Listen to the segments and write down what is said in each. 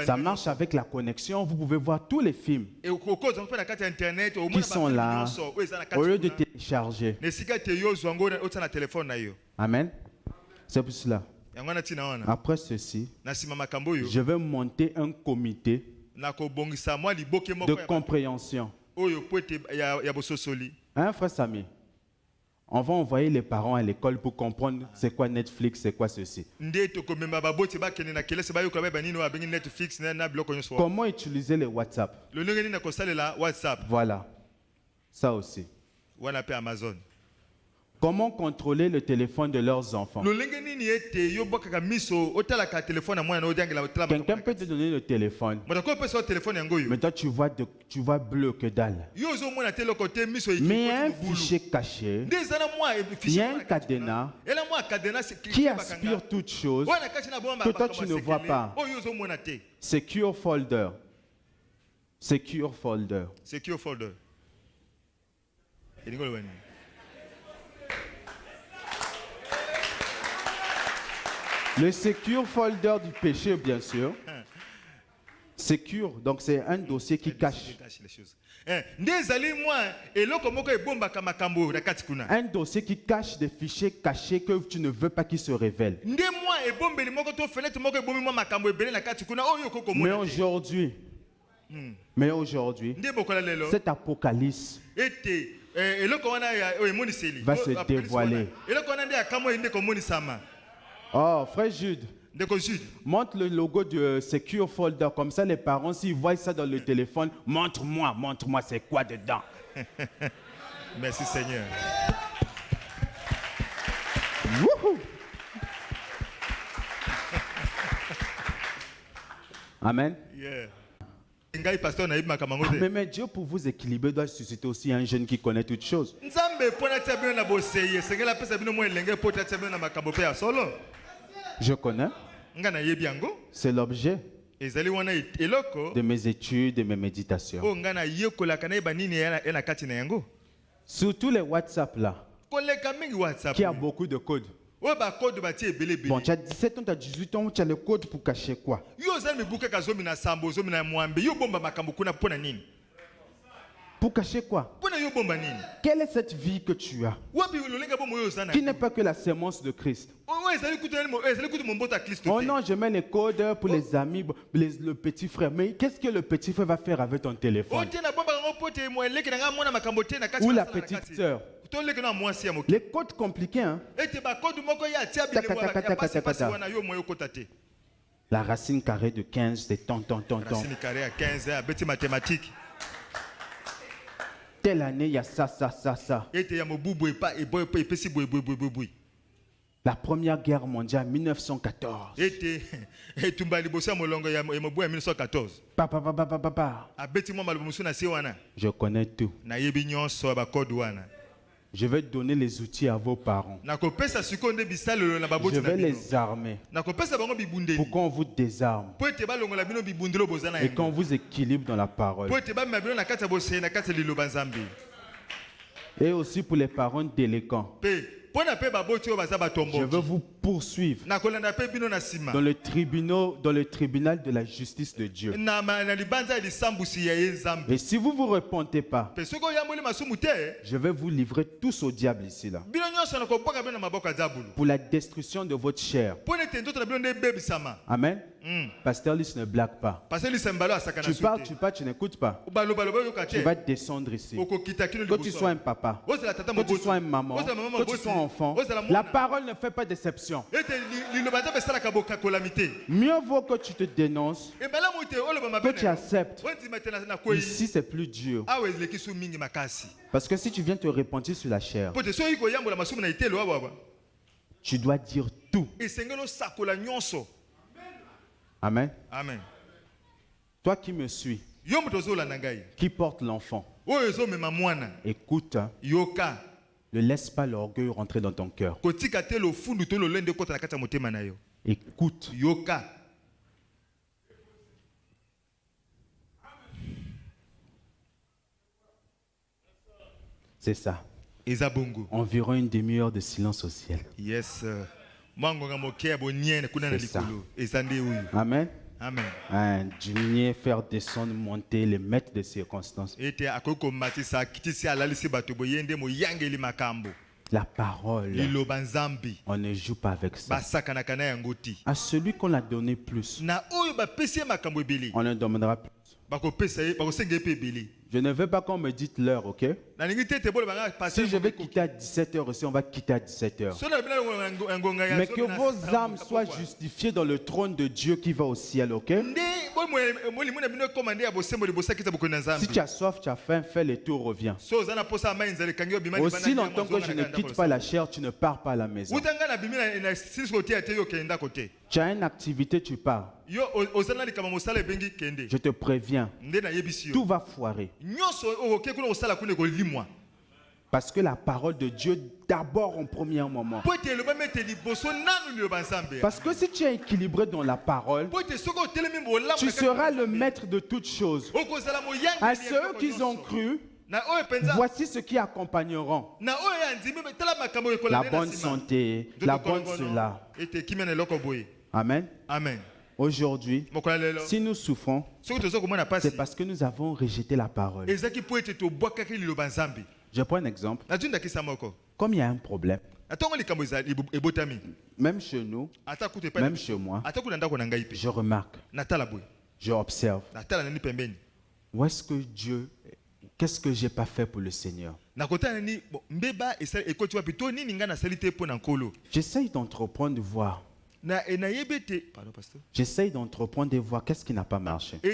Ça marche avec la connexion. Vous pouvez voir tous les films qui sont là au lieu de télécharger. Amen. C'est pour cela. Après ceci, je vais monter un comité de compréhension. Hein, frère Samy? On va envoyer les parents à l'école pour comprendre c'est quoi Netflix, c'est quoi ceci. Comment utiliser les WhatsApp? Voilà, ça aussi. Comment contrôler le téléphone de leurs enfants? Quelqu'un peut te donner le téléphone, mais toi tu vois bleu que dalle. Mais il y a un fichier caché, il y a un cadenas qui aspire toutes choses que toi tu ne vois pas. Secure folder. Secure folder. Secure folder. Le secure folder du péché, bien sûr. Secure, donc c'est un dossier qui cache. Un dossier qui cache des fichiers cachés que tu ne veux pas qu'ils se révèlent. Mais aujourd'hui, cet apocalypse va se dévoiler. Oh, frère Jude, montre le logo de Secure Folder. Comme ça, les parents, s'ils voient ça dans le téléphone, montre-moi, c'est quoi dedans. Merci Seigneur. Wouhou. Amen. Yeah. Mais Dieu, pour vous équilibrer, doit susciter aussi un jeune qui connaît toutes choses. Je connais. C'est l'objet de mes études et mes méditations. Surtout les WhatsApp là, qui a beaucoup de codes. Bon, tu as 17 ans, tu as 18 ans, tu as le code pour cacher quoi? Pour cacher quoi? Quelle est cette vie que tu as? Qui n'est pas que la sémence de Christ. Oh non, je mets les codes pour les amis, le petit frère. Mais qu'est-ce que le petit frère va faire avec ton téléphone? Ou la petite sœur? Les codes compliqués, hein? La racine carrée de 15, c'est tant. Racine carrée à 15, bêtis mathématiques. Telle année, il y a ça. La première guerre mondiale, 1914. Papa. Je connais tout. Je vais donner les outils à vos parents. Je vais les armer pour qu'on vous désarme et qu'on vous équilibre dans la parole. Et aussi pour les parents délinquants. Je veux vous poursuivre dans le tribunal de la justice de Dieu. Et si vous ne vous repentez pas, je vais vous livrer tous au diable ici là. Pour la destruction de votre chair. Amen. Pasteur Lys ne blague pas. Tu parles, tu n'écoutes pas. Tu vas descendre ici. Que tu sois un papa, que tu sois une maman, que tu sois un enfant, la parole ne fait pas d'exception. Mieux vaut que tu te dénonces, que tu acceptes. Ici, c'est plus dur. Parce que si tu viens te repentir sur la chair, tu dois dire tout. Amen. Amen. Toi qui me suis, qui porte l'enfant, écoute, ne laisse pas l'orgueil rentrer dans ton cœur. Écoute. C'est ça. Environ une demi-heure de silence au ciel. Yes. C'est ça. Amen. Amen. Diminuer, faire descendre, monter, les maîtres de circonstances. La parole, on ne joue pas avec ça. À celui qu'on a donné plus, on ne demandera plus. Je ne veux pas qu'on me dise l'heure, ok? Si je vais quitter à 17h aussi, on va quitter à 17h. Mais que vos âmes soient justifiées dans le trône de Dieu qui va au ciel, ok? Si tu as soif, tu as faim, fais le tour, reviens. Aussi longtemps que je ne quitte pas la chair, tu ne pars pas à la maison. Tu as une activité, tu pars. Je te préviens, tout va foirer. Parce que la parole de Dieu d'abord en premier moment. Parce que si tu es équilibré dans la parole, tu seras le maître de toutes choses. À ceux qui ont cru, voici ce qui accompagneront. La bonne santé, la bonne cela. Amen. Amen. Aujourd'hui, si nous souffrons, c'est parce que nous avons rejeté la parole. Je prends un exemple. Comme il y a un problème, même chez nous, même chez moi, je remarque, je observe. Où est-ce que Dieu, qu'est-ce que je n'ai pas fait pour le Seigneur? J'essaye d'entreprendre de voir. J'essaye d'entreprendre et voir qu'est-ce qui n'a pas marché. Je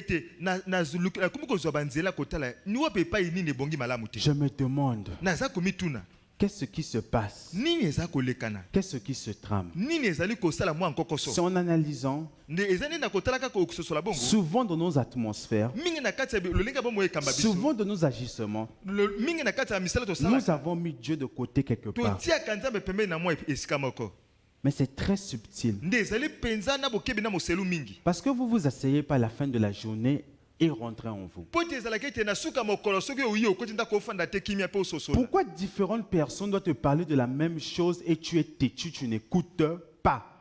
me demande qu'est-ce qui se passe, qu'est-ce qui se trame. C'est en analysant, souvent dans nos atmosphères, souvent dans nos agissements, nous avons mis Dieu de côté quelque part. Mais c'est très subtil. Parce que vous vous asseyez pas à la fin de la journée et rentrez en vous. Pourquoi différentes personnes doivent te parler de la même chose et tu es têtu, tu n'écoutes pas?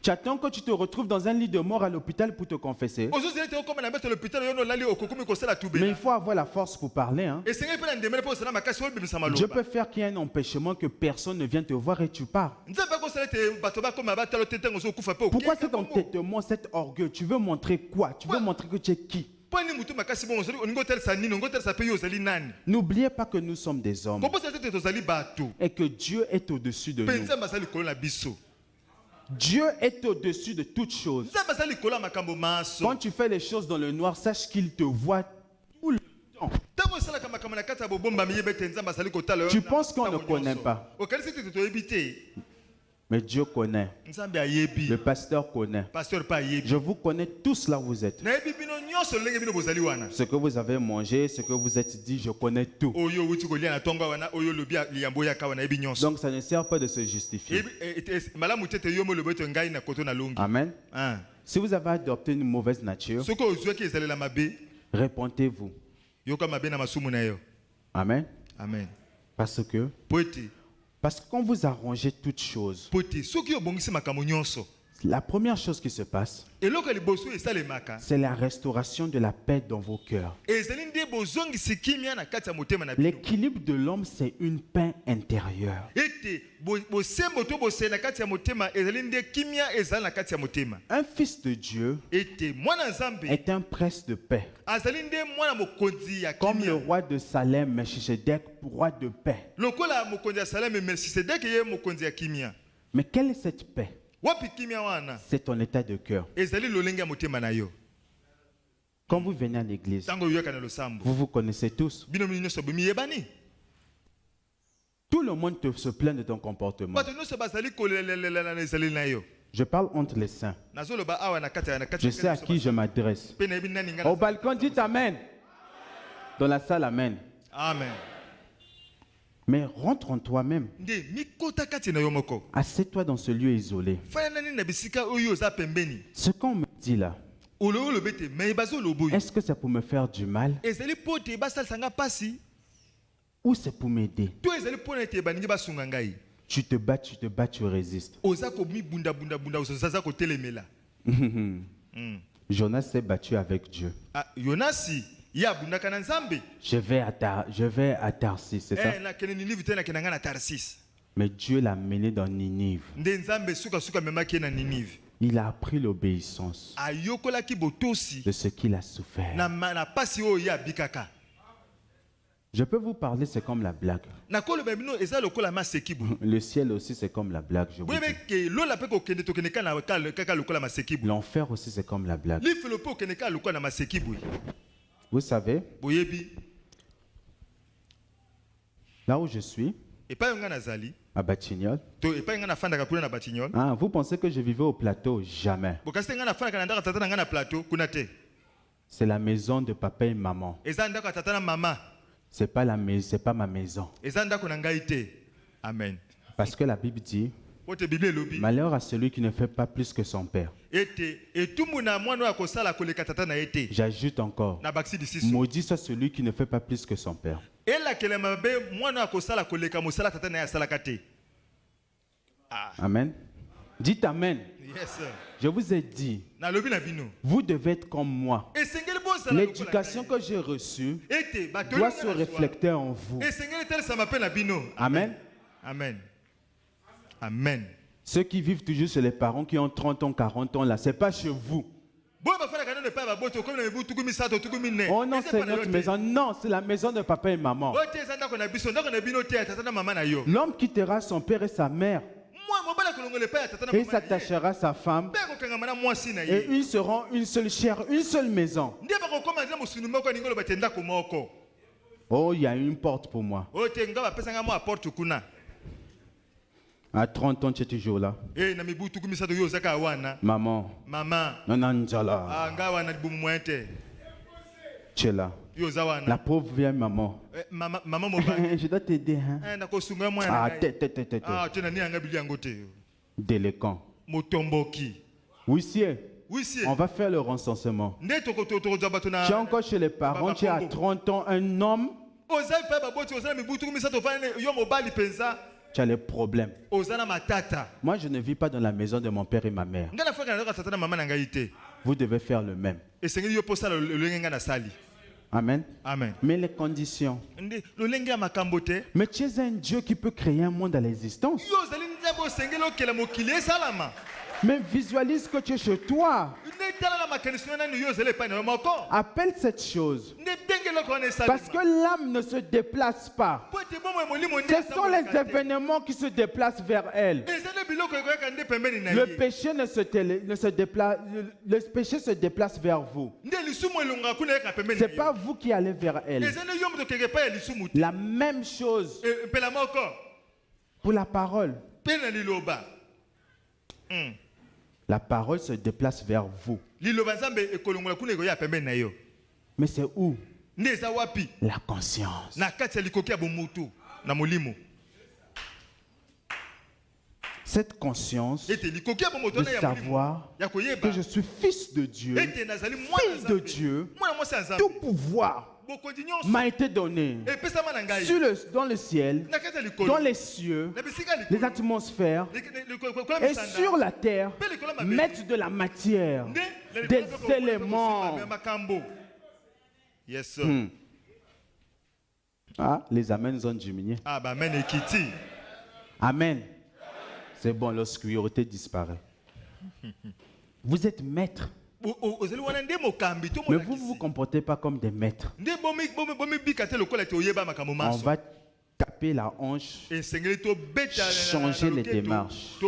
Tu attends que tu te retrouves dans un lit de mort à l'hôpital pour te confesser. Mais il faut avoir la force pour parler. Hein? Dieu peut faire qu'il y ait un empêchement que personne ne vienne te voir et tu pars. Pourquoi cet entêtement, cet orgueil? Tu veux montrer quoi? Tu veux montrer que tu es qui? N'oubliez pas que nous sommes des hommes et que Dieu est au-dessus de nous. Dieu est au-dessus de toutes choses. Quand tu fais les choses dans le noir, sache qu'il te voit tout le temps. Tu penses qu'on ne connaît pas. Mais Dieu connaît. Le pasteur connaît. Je vous connais tous là où vous êtes. Ce que vous avez mangé, ce que vous êtes dit, je connais tout. Donc ça ne sert pas de se justifier. Amen. Si vous avez adopté une mauvaise nature, répentez-vous. Amen. Parce que quand vous arrangez toutes choses, la première chose qui se passe, c'est la restauration de la paix dans vos cœurs. L'équilibre de l'homme, c'est une paix intérieure. Un fils de Dieu est un prince de paix. Comme le roi de Salem, Melchisedec, roi de paix. Mais quelle est cette paix? C'est ton état de cœur. Quand vous venez à l'église, vous vous connaissez tous. Tout le monde se plaint de ton comportement. Je parle entre les saints. Je sais à qui je m'adresse. Au balcon, dites Amen. Dans la salle, Amen. Amen. Mais rentre en toi-même. Assieds-toi dans ce lieu isolé. Ce qu'on me dit là, est-ce que c'est pour me faire du mal? ou c'est pour m'aider. Tu te bats, tu résistes. Jonas s'est battu avec Dieu. Je vais à Tarsis, c'est ça? Mais Dieu l'a mené dans Ninive. Il a appris l'obéissance de ce qu'il a souffert. Je peux vous parler, c'est comme la blague. Le ciel aussi, c'est comme la blague. Je vous dis. L'enfer aussi, c'est comme la blague. Vous savez, là où je suis, à Batignolles. Ah, vous pensez que je vivais au plateau? Jamais. C'est la maison de papa et maman. C'est pas ma maison. Amen. Parce que la Bible dit, malheur à celui qui ne fait pas plus que son père. J'ajoute encore, maudit soit celui qui ne fait pas plus que son père. Amen. Dites Amen. Yes, sir. Je vous ai dit, vous devez être comme moi. L'éducation que j'ai reçue doit se refléter en vous. Amen. Amen. Amen. Ceux qui vivent toujours chez les parents qui ont 30 ans, 40 ans, là, ce n'est pas chez vous. Oh non, c'est notre maison. Non, c'est la maison de papa et maman. L'homme quittera son père et sa mère. Et il s'attachera à sa femme. Et ils seront une seule chair, une seule maison. Oh, il y a une porte pour moi. À 30 ans, tu es toujours là. Maman. Tu es là. La pauvre vieille maman. Je dois t'aider. Hein? Ah, déléquent. Huissier. On va faire le recensement. Tu es encore chez les parents, tu as 30 ans, un homme. Tu as les problèmes. Moi, je ne vis pas dans la maison de mon père et ma mère. Vous devez faire le même. Amen. Amen. Mais les conditions. Mais tu es un Dieu qui peut créer un monde à l'existence. Mais visualise que tu es chez toi. Appelle cette chose. Parce que l'âme ne se déplace pas. Ce sont les événements qui se déplacent vers elle. Le péché le péché se déplace vers vous. Ce n'est pas vous qui allez vers elle. La même chose pour la parole. La parole se déplace vers vous. Mais c'est où? La conscience. Cette conscience de savoir que je suis fils de Dieu, fils de Dieu, tout pouvoir m'a été donné dans le ciel, dans les cieux, les atmosphères et sur la terre, mettre de la matière, des éléments. Yes, sir. Ah, les amens ont diminué. Amen. C'est bon, l'obscurité disparaît. Vous êtes maître. Mais vous ne vous comportez pas comme des maîtres. On va taper la hanche, changer les démarches.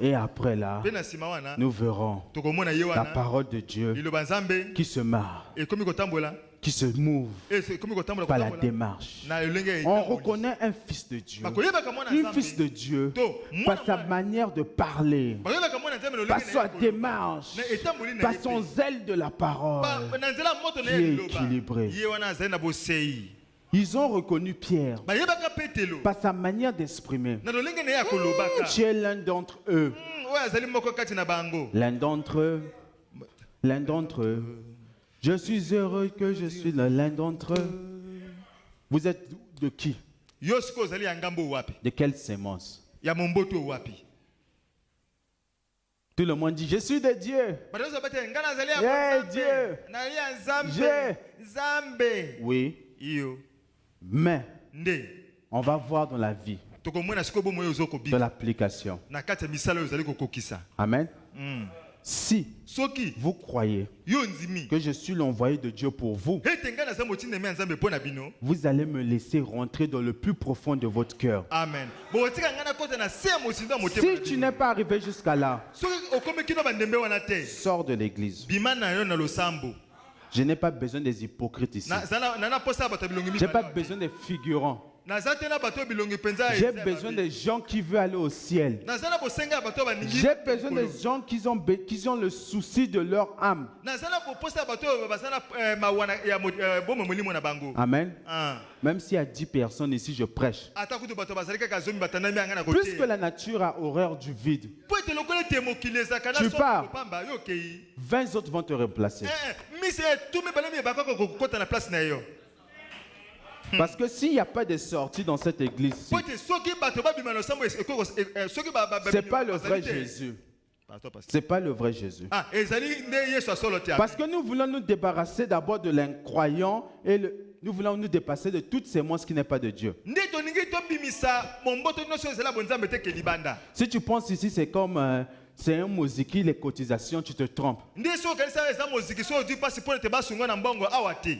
Et après là, nous verrons la parole de Dieu qui se marre, qui se mouve par la démarche. On reconnaît un fils de Dieu, un fils de Dieu, par sa manière de parler, par sa démarche, par son zèle de la parole, qui est équilibré. Ils ont reconnu Pierre par sa manière d'exprimer. Tu es l'un d'entre eux. L'un d'entre eux. Je suis heureux que je suis l'un d'entre eux. Vous êtes de qui? De quelle sémence? Tout le monde dit, je suis de Dieu. Dieu. Oui. Mais, on va voir dans la vie, dans l'application. Amen. Si vous croyez que je suis l'envoyé de Dieu pour vous, vous allez me laisser rentrer dans le plus profond de votre cœur. Amen. Si tu n'es pas arrivé jusqu'à là, sors de l'église. Je n'ai pas besoin des hypocrites ici. Je n'ai pas besoin des figurants. J'ai besoin des gens qui veulent aller au ciel. J'ai besoin des gens qui ont le souci de leur âme. Amen. Même s'il y a 10 personnes ici, je prêche. Puisque la nature a horreur du vide, tu pars, 20 autres vont te remplacer. Parce que s'il n'y a pas de sortie dans cette église, c'est pas le vrai Jésus. C'est pas le vrai Jésus. Parce que nous voulons nous débarrasser d'abord de l'incroyant et nous voulons nous dépasser de toutes ces monstres qui n'est pas de Dieu. Si tu penses ici, c'est comme c'est un moziki, les cotisations, tu te trompes.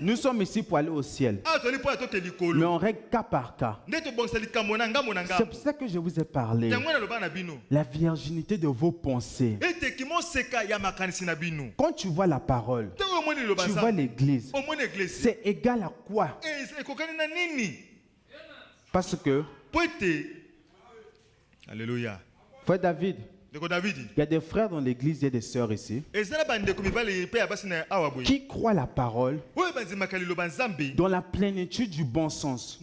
Nous sommes ici pour aller au ciel. Mais on règle cas par cas. C'est pour ça que je vous ai parlé. La virginité de vos pensées. Quand tu vois la parole, tu vois l'église, c'est égal à quoi? Parce que, Alléluia. frère David, il y a des frères dans l'église, il y a des sœurs ici qui croient la parole dans la plénitude du bon sens.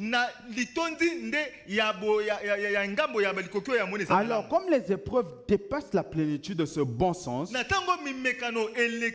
Alors, comme les épreuves dépassent la plénitude de ce bon sens,